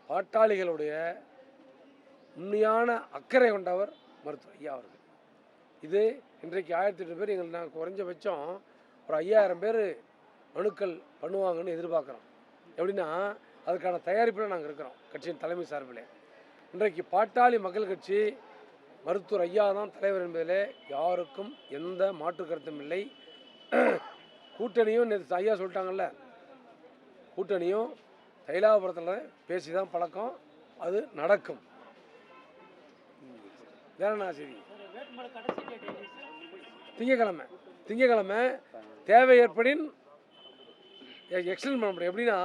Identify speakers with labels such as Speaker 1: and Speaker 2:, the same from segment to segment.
Speaker 1: பாட்டாளிகளுடைய உண்மையான அக்கறை கொண்டவர் மருத்துவர் ஐயா அவர்கள். இது இன்றைக்கு 1008 பேர் எங்களுக்கு நாங்கள் குறைஞ்சபட்சம் ஒரு 5000 பேர் மனுக்கள் பண்ணுவாங்கன்னு எதிர்பார்க்குறோம். எப்படின்னா அதுக்கான தயாரிப்பில் நாங்கள் இருக்கிறோம் கட்சியின் தலைமை சார்பில். இன்றைக்கு பாட்டாளி மக்கள் கட்சி மருத்துவர் ஐயா தான் தலைவர் என்பதிலே யாருக்கும் எந்த மாற்று கருத்தும் இல்லை. கூட்டணியும் நேற்று ஐயா சொல்லிட்டாங்கல்ல, கூட்டணியும் தைலாபுரத்தில் பேசி தான் பழக்கம், அது நடக்கும். வேறண்ணா சரி, திங்கக்கிழமை தேவை ஏற்படின் எக்ஸ்டெண்ட் பண்ண முடியும். எப்படின்னா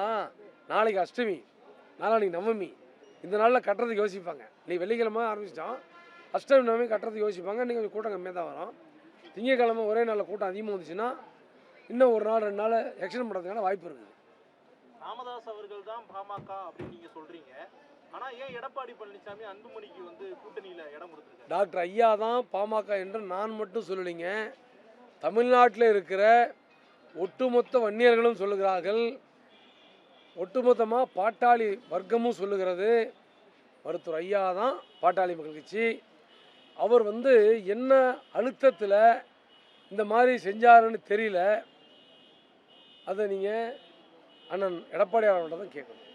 Speaker 1: நாளைக்கு அஷ்டமி, நாளைக்கு நவமி, இந்த நாளில் கட்டுறதுக்கு யோசிப்பாங்க. நீ வெள்ளிக்கிழமை ஆரம்பிச்சிட்டோம், அஷ்டமி நவமி கட்டுறதுக்கு யோசிப்பாங்க. நீங்கள் கொஞ்சம் கூட்டம் கம்மியாக தான் வரும். திங்கக்கிழமை ஒரே நாளில் கூட்டம் அதிகமாக வந்துச்சுன்னா இன்னும் ஒரு நாள் 2 நாள் எக்ஸ்டெண்ட் பண்ணுறதுக்கான வாய்ப்பு இருக்குது.
Speaker 2: ராமதாஸ் அவர்கள் தான் பாமக அப்படின்னு நீங்கள் சொல்கிறீங்க. ஆனால் ஏன் எடப்பாடி பழனிசாமி அன்புமணிக்கு கூட்டணியில் இடம் கொடுத்துருக்காரு?
Speaker 1: டாக்டர் ஐயா தான் பாமக என்று நான் மட்டும் சொல்லலைங்க, தமிழ்நாட்டில் இருக்கிற ஒட்டுமொத்த வன்னியர்களும் சொல்லுகிறார்கள், ஒட்டுமொத்தமாக பாட்டாளி வர்க்கமும் சொல்லுகிறது. மருத்துவர் ஐயா தான் பாட்டாளி மக்கள் கட்சி. அவர் என்ன அழுத்தத்தில் இந்த மாதிரி செஞ்சாருன்னு தெரியல. அதை நீங்கள் அண்ணன் எடப்பாடி அவர்கள்ட்ட தான் கேட்கணும்.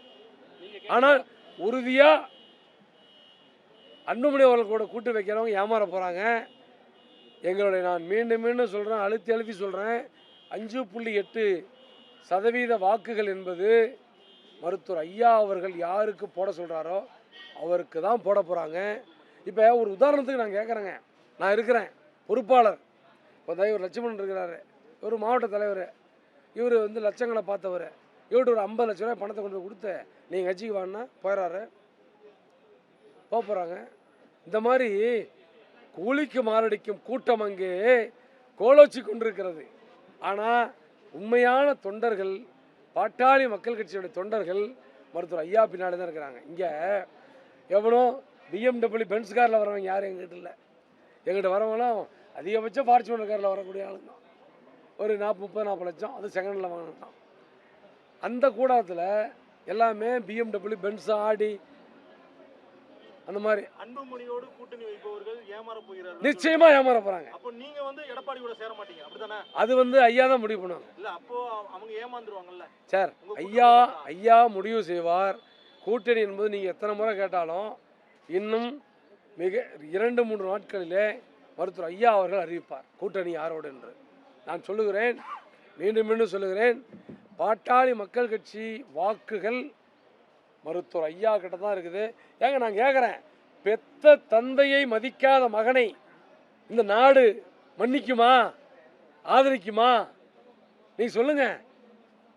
Speaker 1: ஆனால் உறுதியாக அன்புமணி அவர்கள் கூட கூட்டு வைக்கிறவங்க ஏமாற போகிறாங்க. எங்களுடைய நான் மீண்டும் சொல்கிறேன், அழுத்தி சொல்கிறேன், 5.8% வாக்குகள் என்பது மருத்துவர் ஐயா அவர்கள் யாருக்கு போட சொல்கிறாரோ அவருக்கு தான் போட போகிறாங்க. இப்போ ஒரு உதாரணத்துக்கு நான் கேட்குறேங்க, நான் இருக்கிறேன் பொறுப்பாளர், இப்போ இவர் லட்சுமணன் இருக்கிறாரு, ஒரு மாவட்ட தலைவர், இவர் லட்சங்களை பார்த்தவர், இவர்கிட்ட ஒரு 50 லட்ச ரூபாய் பணத்தை கொண்டு போய் கொடுத்து நீங்கள் கட்சிக்கு வாங்கினா போயிடறாரு, போகிறாங்க. இந்த மாதிரி கூலிக்கு மாரடிக்கும் கூட்டம் அங்கே கோலோச்சி கொண்டிருக்கிறது. ஆனால் உண்மையான தொண்டர்கள், பாட்டாளி மக்கள் கட்சியுடைய தொண்டர்கள் மருத்துவர் ஐயா பின்னாடி தான் இருக்கிறாங்க. இங்கே எவனோ BMW பென்ஸ் காரில் வரவங்க யாரும் எங்கிட்ட இல்லை. எங்கிட்ட வரவங்களாம் அதிகபட்சம் ஃபார்ச்சுனர் காரில் வரக்கூடிய ஆளுங்க தான். ஒரு 30-40 லட்சம், அது செகண்டில் வாங்கினது தான். அந்த கூடத்தில் எல்லாமே BMW பென்ஸ், ஆடி, அந்த மாதிரி.
Speaker 2: அன்புமணியோடு கூட்டணி வைப்பவர்கள் ஏமாற போகிறார்கள்,
Speaker 1: நிச்சயமாக ஏமாற போகிறாங்க.
Speaker 2: அப்போ நீங்கள் எடப்பாடி கூட சேர மாட்டீங்க, அப்படிதானே?
Speaker 1: அது ஐயா தான் முடிவு பண்ணுவாங்க.
Speaker 2: இல்லை, அப்போ அவங்க ஏமாந்துருவாங்கல்ல
Speaker 1: சார். ஐயா முடிவு செய்வார். கூட்டணி என்பது நீங்கள் எத்தனை முறை கேட்டாலும் இன்னும் மிக 2-3 நாட்களிலே மருத்துவர் ஐயா அவர்கள் அறிவிப்பார் கூட்டணி யாரோடு என்று. நான் சொல்லுகிறேன், மீண்டும் சொல்லுகிறேன், பாட்டாளி மக்கள் கட்சி வாக்குகள் மருத்துவர் ஐயா கிட்ட தான் இருக்குது. ஏங்க நான் கேட்குறேன், பெத்த தந்தையை மதிக்காத மகனை இந்த நாடு மன்னிக்குமா, ஆதரிக்குமா? நீ சொல்லுங்க.